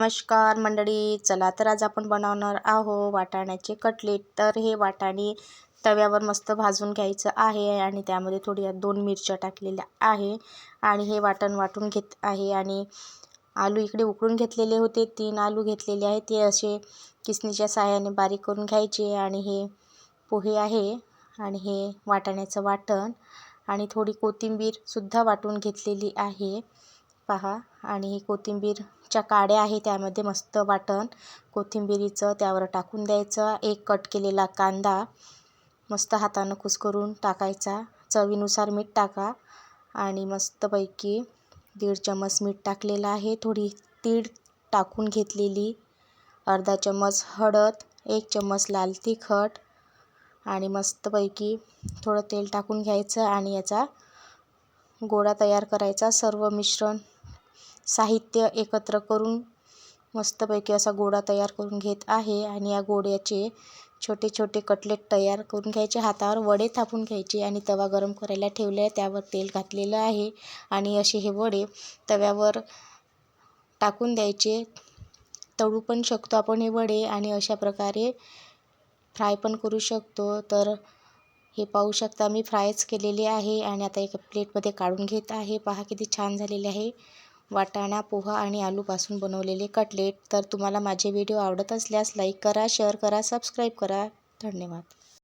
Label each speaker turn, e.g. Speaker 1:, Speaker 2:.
Speaker 1: नमस्कार मंडळी, चला तर आज आपण बनवणार आहोत वाटाण्याचे कटलेट. तर हे वाटाणे तव्यावर मस्त भाजून घ्यायचं आहे आणि त्यामध्ये थोडी 2 मिरच्या टाकलेल्या आहे आणि हे वाटण वाटून घेत आहे. आणि आलू इकडे उकळून घेतलेले होते, 3 आलू घेतलेले आहेत, ते असे किसणीच्या साहाय्याने बारीक करून घ्यायचे. आणि हे पोहे आहे आणि हे वाटाण्याचं वाटण आणि थोडी कोथिंबीर सुद्धा वाटून घेतलेली आहे पहा. आणि ही कोथिंबीरच्या काड्या आहे, त्यामध्ये मस्त वाटण कोथिंबीरीचं त्यावर टाकून द्यायचं. एक कट केलेला कांदा मस्त हातानं कुस्करून टाकायचा. चवीनुसार मीठ टाका आणि मस्तपैकी 1.5 चम्मच मीठ टाकलेलं आहे. थोडी तीळ टाकून घेतलेली, अर्धा चम्मच हळद, 1 चम्मच लाल तिखट आणि मस्तपैकी थोडं तेल टाकून घ्यायचं आणि याचा गोळा तयार करायचा. सर्व मिश्रण साहित्य एकत्र करून मस्तपैकी असा गोळा तयार करून घेत आहे. आणि या गोळ्याचे छोटे छोटे कटलेट तयार करून घ्यायचे. हातावर वडे थापून घ्यायचे आणि तवा गरम करायला ठेवले आहे, त्यावर तेल घातलेलं आहे आणि असे हे वडे तव्यावर टाकून द्यायचे. तळू पण शकतो आपण हे वडे आणि अशा प्रकारे फ्राय पण करू शकतो. तर हे पाहू शकता मी फ्रायच केलेले आहे आणि आता एका प्लेटमध्ये काढून घेत आहे. पहा किती छान झालेले आहे वाटाणा, पोहा आणि आलूपासून बनवलेले कटलेट. तर तुम्हाला माझे व्हिडिओ आवडत असल्यास लाईक करा, शेअर करा, सबस्क्राईब करा. धन्यवाद.